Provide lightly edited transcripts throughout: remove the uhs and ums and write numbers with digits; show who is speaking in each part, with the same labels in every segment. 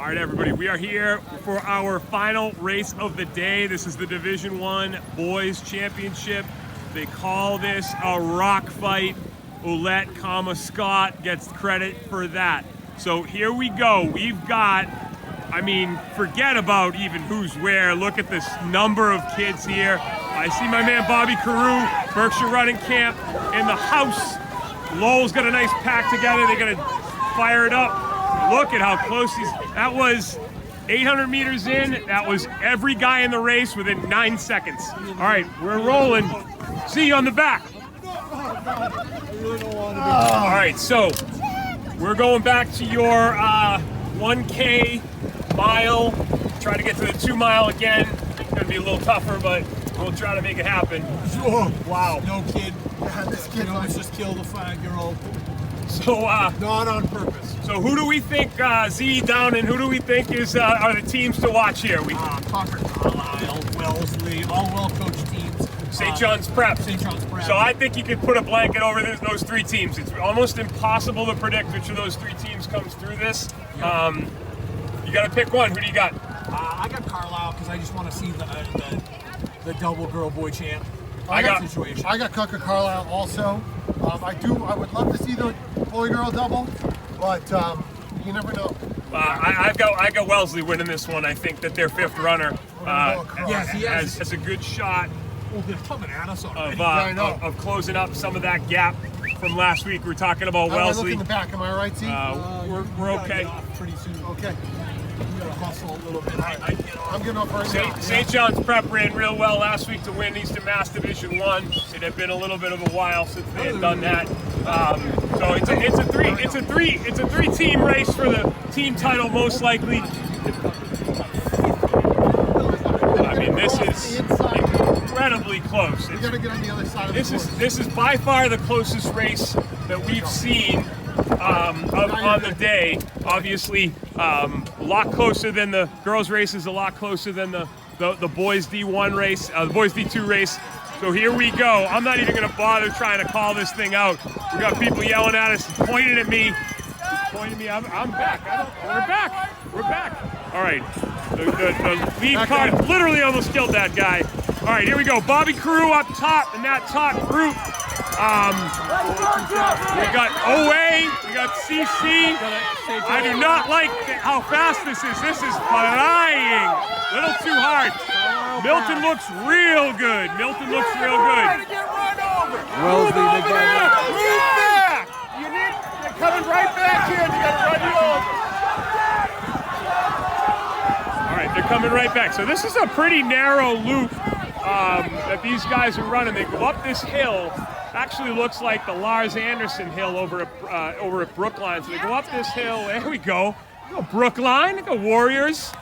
Speaker 1: All right, everybody, we are here for our final race of the day. This is the Division I Boys Championship. They call this a rock fight. Ouellette, Scott gets credit for that. So here we go. We've got, I mean, forget about even who's where. Look at this number of kids here. I see my man Bobby Carew, Berkshire Running Camp in the house. Lowell's got a nice pack together. They're gonna fire it up. Look at how close he's, that was 800 meters in. That was every guy in the race within 9 seconds. All right, we're rolling. See you on the back. All right, so we're going back to your 1K mile. Try to get to the 2 mile again. It's gonna be a little tougher, but we'll try to make it happen.
Speaker 2: Sure.
Speaker 1: Wow.
Speaker 2: No kid. This kid almost just killed a 5-year-old.
Speaker 1: So
Speaker 2: not on purpose.
Speaker 1: So who do we think, Z, Downin, who do we think is are the teams to watch here?
Speaker 2: Concord, Carlisle, Wellesley, all well-coached teams.
Speaker 1: St. John's Prep.
Speaker 2: St. John's Prep.
Speaker 1: So I think you could put a blanket over those 3 teams. It's almost impossible to predict which of those 3 teams comes through this.
Speaker 2: Yeah.
Speaker 1: You got to pick one. Who do you got?
Speaker 2: I got Carlisle because I just want to see the double girl-boy champ.
Speaker 3: I got Concord Carlisle also. I would love to see the boy-girl double, but you never know.
Speaker 1: I got Wellesley winning this one. I think that their 5th runner has a good shot
Speaker 2: they're coming at us already.
Speaker 1: of closing up some of that gap from last week. We're talking about Wellesley.
Speaker 3: Look in the back. Am I right, Z?
Speaker 1: We're okay.
Speaker 2: Pretty soon.
Speaker 3: Okay.
Speaker 2: You gotta hustle a little bit.
Speaker 3: I'm getting off right now.
Speaker 1: St. John's Prep ran real well last week to win Eastern Mass Division 1. It had been a little bit of a while since they had done that. So it's a three-team race for the team title most likely. I mean, this is incredibly close.
Speaker 3: We gotta get on the other side of the course.
Speaker 1: This is by far the closest race that we've seen on the day. Obviously, a lot closer than the girls' race, is a lot closer than the boys' D1 race, the boys' D2 race. So here we go. I'm not even going to bother trying to call this thing out. We got people yelling at us, pointing at me. Pointing at me. I'm back. We're back. All right. The lead car literally almost killed that guy. All right, here we go. Bobby Carew up top in that top group. We got OA, we got CC. I do not like how fast this is. This is flying. A little too hard. Milton looks real good.
Speaker 3: Wellesley, they got
Speaker 1: Move back. They're coming right back here. You got to run you over. All right, they're coming right back. So this is a pretty narrow loop that these guys are running. They go up this hill. Actually looks like the Lars Anderson hill over at Brookline. So they go up this hill. There we go. Go Brookline. Go Warriors.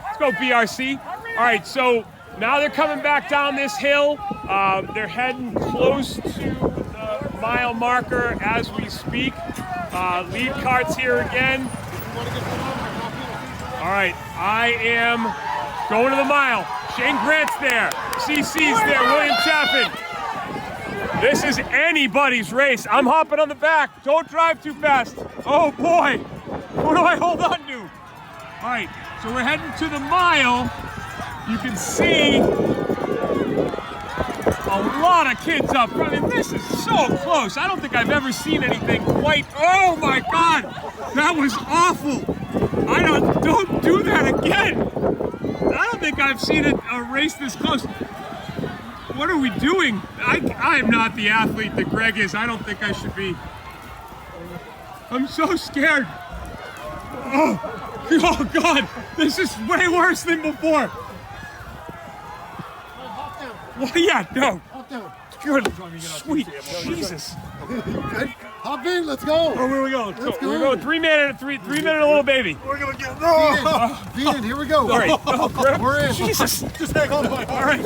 Speaker 1: Let's go BRC. All right, so now they're coming back down this hill. They're heading close to the mile marker as we speak. Lead cart's here again. All right, I am going to the mile. Shane Grant's there. CC's there. William Chaffin. This is anybody's race. I'm hopping on the back. Don't drive too fast. Oh boy, what do I hold on to? All right, so we're heading to the mile. You can see a lot of kids up front, and this is so close. I don't think I've ever seen anything quite, oh my God, that was awful. Don't do that again. I don't think I've seen a race this close. What are we doing? I am not the athlete that Greg is. I don't think I should be. I'm so scared. Oh God, this is way worse than before. Well, yeah, no. Good, sweet Jesus.
Speaker 3: Good. Hop in, let's go.
Speaker 1: Oh, where we going? Let's go. We're going 3 minute, three minute little baby.
Speaker 2: We're gonna get
Speaker 3: Ian, here we go.
Speaker 1: All right.
Speaker 3: We're in.
Speaker 1: Jesus.
Speaker 2: Just hang on.
Speaker 1: All right.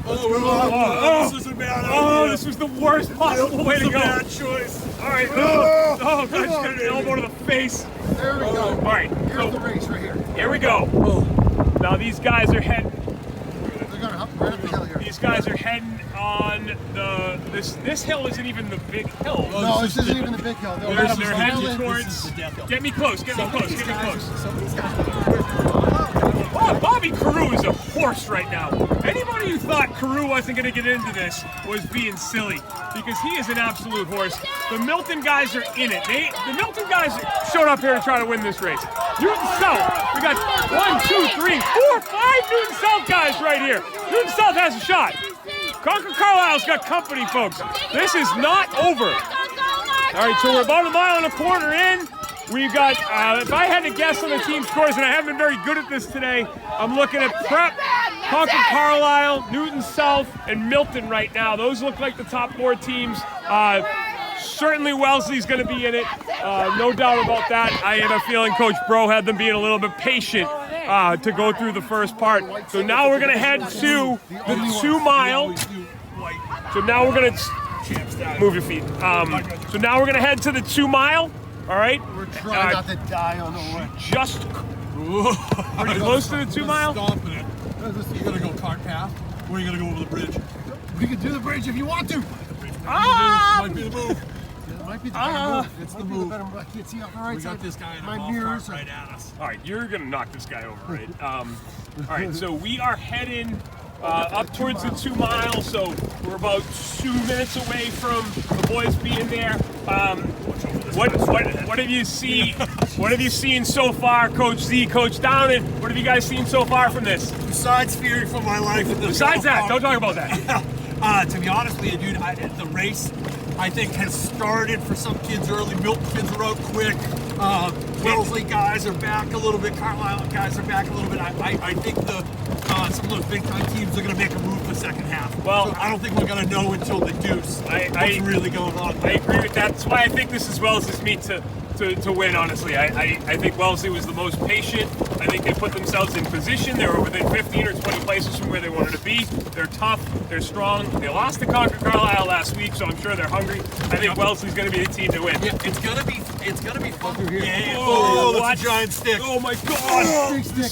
Speaker 2: This is a bad idea.
Speaker 1: Oh, this was the worst possible way to go.
Speaker 2: Bad choice.
Speaker 1: All right. Oh, God, just got an elbow to the face.
Speaker 3: There we go.
Speaker 1: All right.
Speaker 3: Here's the race right here.
Speaker 1: Here we go. Now these guys are heading.
Speaker 3: They're gonna hop. Right up the hill here.
Speaker 1: These guys are heading on this hill isn't even the big hill.
Speaker 3: No, this isn't even the big hill. No,
Speaker 1: They're
Speaker 3: this is
Speaker 1: heading
Speaker 3: Island.
Speaker 1: towards. Get me close. Get me close. Get me close.
Speaker 2: Some of these guys.
Speaker 1: Oh, Bobby Carew is a horse right now. Anybody who thought Carew wasn't going to get into this was being silly, because he is an absolute horse. The Milton guys are in it. The Milton guys showed up here to try to win this race. Newton South, we got 1, 2, 3, 4, 5 Newton South guys right here. Newton South has a shot. Concord Carlisle's got company, folks. This is not over. All right, so we're about a mile and a quarter in. We've got, if I had to guess on the team scores, and I haven't been very good at this today, I'm looking at Prep, Concord Carlisle, Newton South, and Milton right now. Those look like the top 4 teams. Certainly Wellesley's going to be in it, no doubt about that. I have a feeling Coach Bro had them being a little bit patient to go through the first part. So now we're going to head to the 2 mile. So now we're going to move your feet. So now we're going to head to the 2 mile. All right.
Speaker 3: We're trying not to die on the way.
Speaker 1: Just pretty close to the 2 mile.
Speaker 2: Stomping it. You gotta go cart path, or you gotta go over the bridge.
Speaker 3: We can do the bridge if you want to.
Speaker 2: Might be the move.
Speaker 3: It might be the better move.
Speaker 2: It's
Speaker 3: Might
Speaker 2: the
Speaker 3: be
Speaker 2: move.
Speaker 3: better move. I can't see on the right
Speaker 2: We
Speaker 3: side.
Speaker 2: got this guy in
Speaker 3: My
Speaker 2: the
Speaker 3: mirrors
Speaker 2: right at us.
Speaker 1: All right, you're gonna knock this guy over, right? All right, so we are heading up towards the 2 mile. So we're about 2 minutes away from the boys being there. What have you seen? What have you seen so far, Coach Z, Coach Downin? What have you guys seen so far from this?
Speaker 2: Besides fearing for my life.
Speaker 1: Besides that, don't talk about that.
Speaker 2: To be honest with you, dude, the race, I think, has started for some kids early. Milton kids are out quick. Wellesley guys are back a little bit. Carlisle guys are back a little bit. I think some of those big-time teams are going to make a move for the second half.
Speaker 1: Well,
Speaker 2: so I don't think we're going to know until the deuce what's really going on.
Speaker 1: I agree with that. That's why I think this is Wellesley's meet to win, honestly. I think Wellesley was the most patient. I think they put themselves in position. They were within 15 or 20 places from where they wanted to be. They're tough. They're strong. They lost to Concord Carlisle last week, so I'm sure they're hungry. I think Wellesley's going to be the team to win.
Speaker 2: Yeah, it's gonna be fun. Yeah.
Speaker 1: Oh,
Speaker 2: that's a giant stick.
Speaker 1: Oh my God!
Speaker 3: Big stick.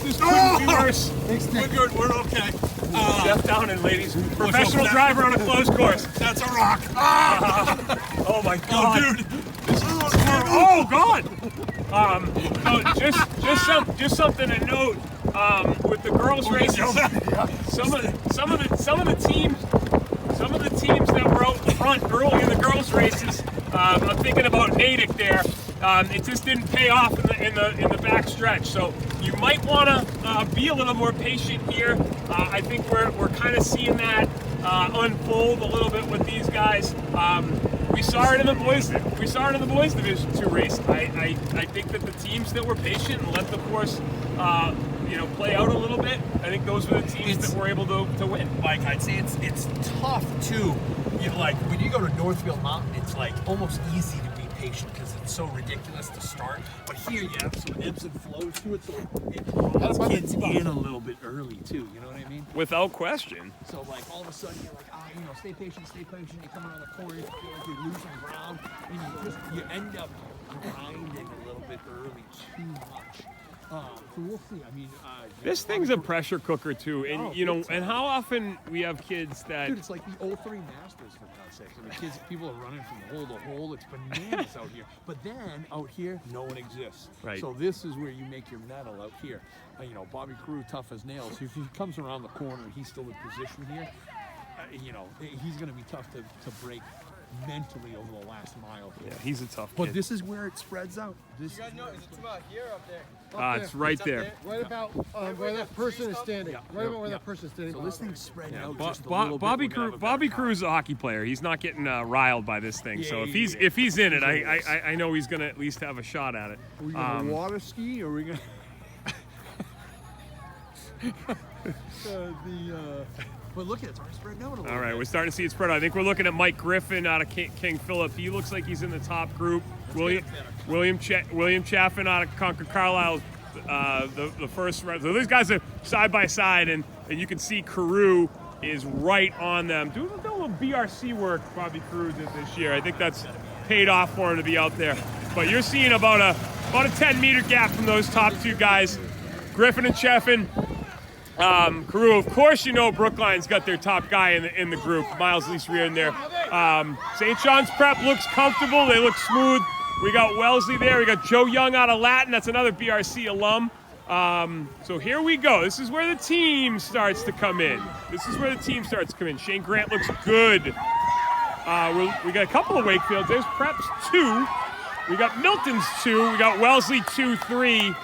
Speaker 1: This couldn't be worse.
Speaker 3: Big stick.
Speaker 2: We're good. We're okay.
Speaker 1: Jeff Downin, ladies. Professional driver on a closed course.
Speaker 2: That's a rock.
Speaker 1: Oh my God.
Speaker 2: Oh, dude.
Speaker 1: Oh God! So just something to note with the girls' races. Some of the teams that were out front early in the girls' races. I'm thinking about Natick there. It just didn't pay off in the back stretch. So you might want to be a little more patient here. I think we're kind of seeing that unfold a little bit with these guys. We saw it in the boys. We saw it in the boys Division 2 race. I think that the teams that were patient and let the course, play out a little bit. I think those were the teams that were able to win.
Speaker 2: Mike, I'd say it's tough too. Like when you go to Northfield Mountain, it's like almost easy to be patient because it's so ridiculous to start. But here you have some ebbs and flows to it, so it kids in a little bit early too. You know what I mean?
Speaker 1: Without question.
Speaker 2: So like all of a sudden you're like, stay patient. You come around the corner, you feel like you're losing ground, and you end up grinding a little bit early too much. So we'll see. I mean,
Speaker 1: This thing's a pressure cooker too, and and how often we have kids that.
Speaker 2: Dude, it's like the 03 Masters for God's sakes. I mean, people are running from hole to hole. It's bananas out here. But then out here, no one exists.
Speaker 1: Right.
Speaker 2: So this is where you make your medal out here. Bobby Carew, tough as nails. If he comes around the corner, he's still in position here. He's going to be tough to break mentally over the last mile.
Speaker 1: Yeah, he's a tough kid.
Speaker 2: But this is where it spreads out.
Speaker 4: You guys know, is it about here or up there?
Speaker 1: It's right there.
Speaker 3: Right about where that person is standing. Right about where that person is standing.
Speaker 2: So this thing's spread out just a little
Speaker 1: Bobby
Speaker 2: bit. We're gonna have a
Speaker 1: Bobby
Speaker 2: better
Speaker 1: Crew's a hockey player. He's not getting riled by this thing. So
Speaker 2: Yeah,
Speaker 1: if he's in it, I know he's gonna at least have a shot at it.
Speaker 2: Are we going to water ski or are we going to... But look at it, it's already spread out a little
Speaker 1: All right,
Speaker 2: bit.
Speaker 1: we're starting to see it spread out. I think we're looking at Mike Griffin out of King Philip. He looks like he's in the top group. William Chaffin out of Concord Carlisle, the first round. So these guys are side by side, and you can see Carew is right on them. Do a little BRC work Bobby Carew did this year. I think that's paid off for him to be out there. But you're seeing about a 10-meter gap from those top two guys, Griffin and Chaffin. Carew, of course, you know Brookline's got their top guy in the group, Miles Leesrear in there. St. John's Prep looks comfortable. They look smooth. We got Wellesley there. We got Joe Young out of Latin. That's another BRC alum. So here we go. This is where the team starts to come in. Shane Grant looks good. We got a couple of Wakefields. There's Prep's 2. We got Milton's 2. We got Wellesley 2, 3,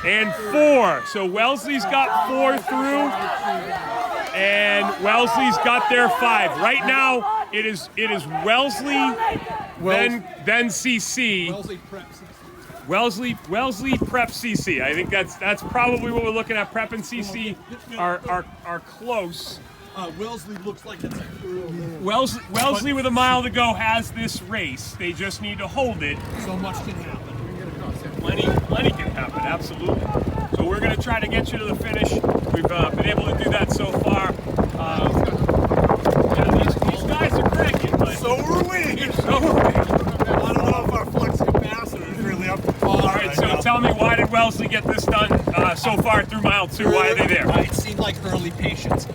Speaker 1: and 4. So Wellesley's got 4 through, and Wellesley's got their 5. Right now, it is Wellesley, then CC. Wellesley Prep CC. I think that's probably what we're looking at. Prep and CC are close.
Speaker 2: Wellesley looks like it's
Speaker 1: Wellesley with a mile to go has this race. They just need to hold it.
Speaker 2: so much can happen.
Speaker 1: Plenty can happen, absolutely. So we're going to try to get you to the finish. We've been able to do that so far. These guys are cracking, but
Speaker 2: So are we.
Speaker 1: so are we.
Speaker 2: I don't know if our flux capacitor is really up to par.
Speaker 1: All right, so tell me, why did Wellesley get this done so far through mile 2? Why are they there?
Speaker 2: It seemed like early patience.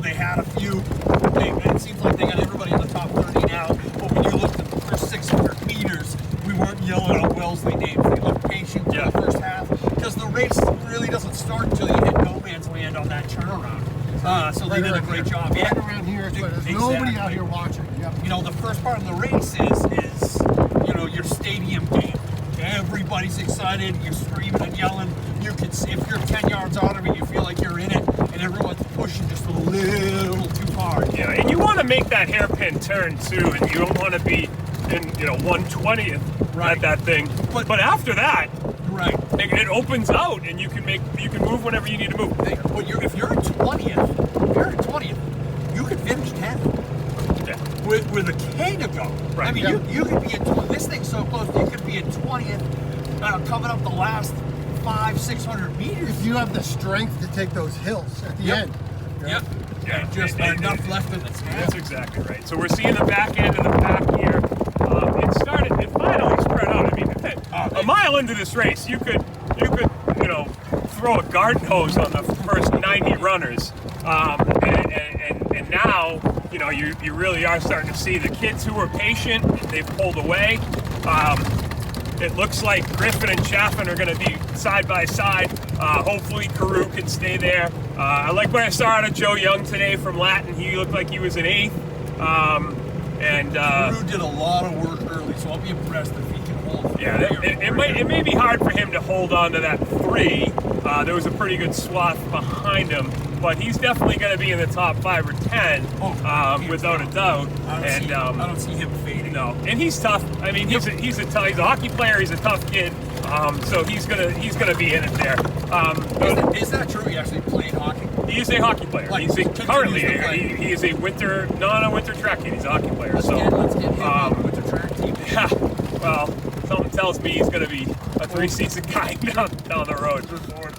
Speaker 2: They had a few. It seems like they got everybody in the top 30 now. But when you looked at the first 600 meters, we weren't yelling out Wellesley names. They looked patient for the first half because the race really doesn't start until you hit no man's land on that turnaround. So they did a great job.
Speaker 3: Right around here, but there's nobody out here watching. Yep.
Speaker 2: The first part of the race is your stadium game. Everybody's excited. You're screaming and yelling. You can see if you're 10 yards out of it, you feel like you're in it, and everyone's pushing just a little too hard.
Speaker 1: Yeah, and you want to make that hairpin turn too, and you don't want to be in 1/20th at that thing. But after that,
Speaker 2: Right.
Speaker 1: it opens out, and you can move whenever you need to move.
Speaker 2: But if you're in 20th, you could finish 10th.
Speaker 1: Yeah.
Speaker 2: With a K to go.
Speaker 1: Right.
Speaker 2: I mean, you could be in this thing's so close. You could be in 20th, coming up the last 500-600 meters.
Speaker 3: If you have the strength to take those hills at the end.
Speaker 2: Yep.
Speaker 1: Yeah,
Speaker 2: Just enough left in the tank.
Speaker 1: That's exactly right. So we're seeing the back end of the pack here. It finally spread out. I mean, a mile into this race, you could throw a garden hose on the first 90 runners, and now you really are starting to see the kids who were patient. They've pulled away. It looks like Griffin and Chaffin are going to be side by side. Hopefully Carew can stay there. I like what I saw out of Joe Young today from Latin. He looked like he was an 8th.
Speaker 2: Carew did a lot of work early, so I'll be impressed if he can hold.
Speaker 1: Yeah, it may be hard for him to hold on to that 3. There was a pretty good swath behind him, but he's definitely going to be in the top 5 or 10, without a doubt.
Speaker 2: I don't see him fading.
Speaker 1: No, and he's tough. I mean, he's a hockey player. He's a tough kid. So he's gonna be in it there.
Speaker 2: Is that true? He actually played hockey.
Speaker 1: He is a hockey player.
Speaker 2: Like,
Speaker 1: He is a winter track kid. He's a hockey player.
Speaker 2: Let's get him on with the track team.
Speaker 1: Yeah. Well, something tells me he's gonna be a 3-season guy down the road.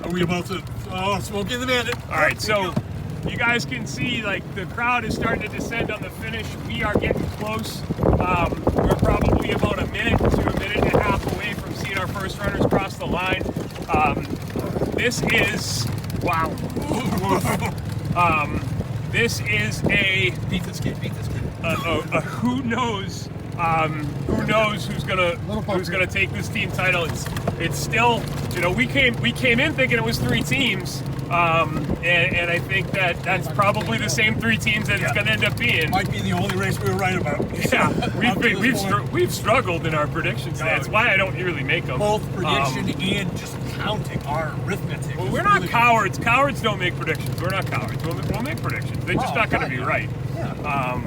Speaker 2: Are we about to? Oh, smoke in the bandit.
Speaker 1: All right, so you guys can see the crowd is starting to descend on the finish. We are getting close. We're probably about a minute to a minute and a half away from seeing our first runners cross the line. This is wow. This is a
Speaker 2: Beat this kid.
Speaker 1: who knows who's gonna take this team title. It's still we came in thinking it was 3 teams. And I think that's probably the same 3 teams that it's going to end up being.
Speaker 2: Might be the only race we were right about.
Speaker 1: Yeah, we've struggled in our predictions. That's why I don't really make them.
Speaker 2: Both prediction and just counting our arithmetic.
Speaker 1: Well, we're not cowards. Cowards don't make predictions. We're not cowards. We'll make predictions. They're just not going to be right.
Speaker 2: Yeah.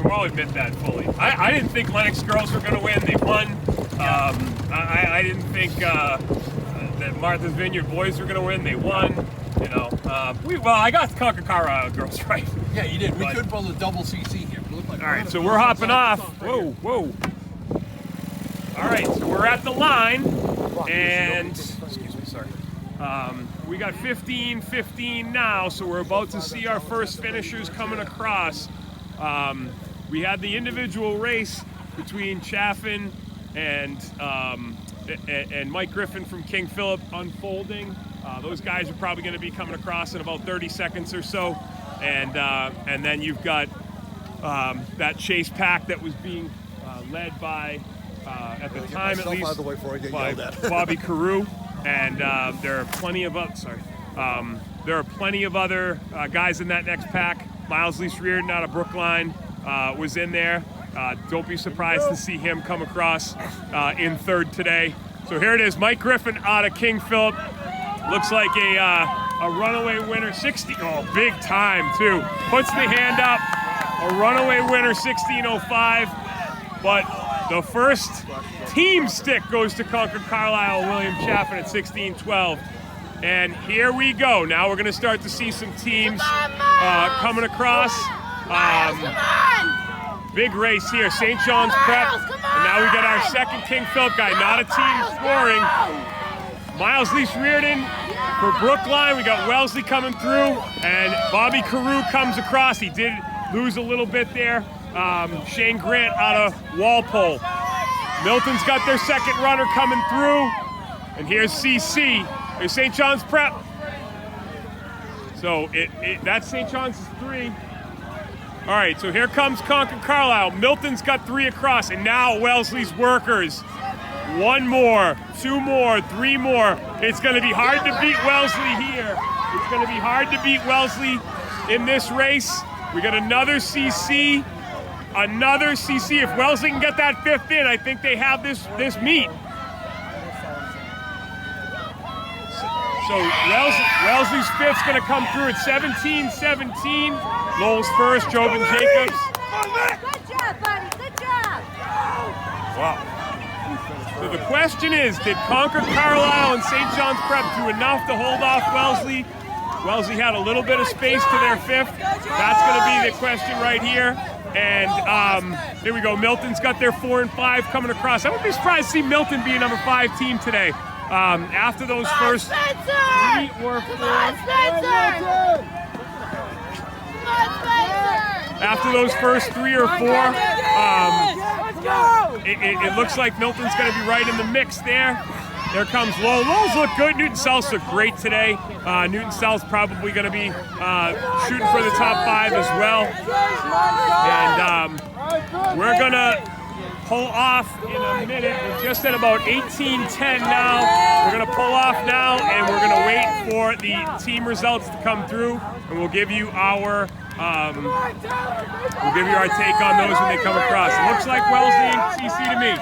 Speaker 1: We'll admit that fully. I didn't think Lennox girls were going to win. They won. I didn't think that Martha's Vineyard boys were going to win. They won. I got the Concord girls right.
Speaker 2: Yeah, you did. We could pull a double CC here.
Speaker 1: All right, so we're hopping off. Whoa. All right, so we're at the line, and excuse me, sorry. We got 15-15 now, so we're about to see our first finishers coming across. We had the individual race between Chaffin and Mike Griffin from King Philip unfolding. Those guys are probably going to be coming across in about 30 seconds or so. And then you've got that chase pack that was being led by, at the time at least, by Bobby Carew. And there are plenty of other guys in that next pack. Miles Lease Reardon out of Brookline was in there. Don't be surprised to see him come across in third today. So here it is, Mike Griffin out of King Philip. Looks like a runaway winner, 60. Oh, big time too. Puts the hand up. A runaway winner, 16:05. But the first team stick goes to Concord Carlisle, William Chaffin at 16:12. And here we go. Now we're going to start to see some teams coming across. Big race here, St. John's Prep. And now we get our second King Philip guy, not a team scoring. Miles Lease Reardon for Brookline. We got Wellesley coming through, and Bobby Carew comes across. He did lose a little bit there. Shane Grant out of Walpole. Milton's got their second runner coming through. And here's CC. There's St. John's Prep. So that's St. John's 3. All right, so here comes Concord Carlisle. Milton's got 3 across, and now Wellesley's workers. 1 more, 2 more, 3 more. It's going to be hard to beat Wellesley here. It's going to be hard to beat Wellesley in this race. We got another CC. Another CC. If Wellesley can get that 5th in, I think they have this meet. So Wellesley's 5th's going to come through at 17-17. Lowell's first, Jobin Jacobs.
Speaker 5: Good job, buddy. Good job.
Speaker 1: Wow. So the question is, did Concord Carlisle and St. John's Prep do enough to hold off Wellesley? Wellesley had a little bit of space to their 5th. That's going to be the question right here. And here we go. Milton's got their 4 and 5 coming across. I wouldn't be surprised to see Milton be a number 5 team today. After those first 3 or 4. After those first 3 or 4, it looks like Milton's going to be right in the mix there. There comes Lowell. Lowell's look good. Newton South's look great today. Newton South's probably going to be shooting for the top 5 as well. And we're going to pull off in a minute. We're just at about 18:10 now. We're going to pull off now, and we're going to wait for the team results to come through, and we'll give you our take on those when they come across. It looks like Wellesley and CC to me.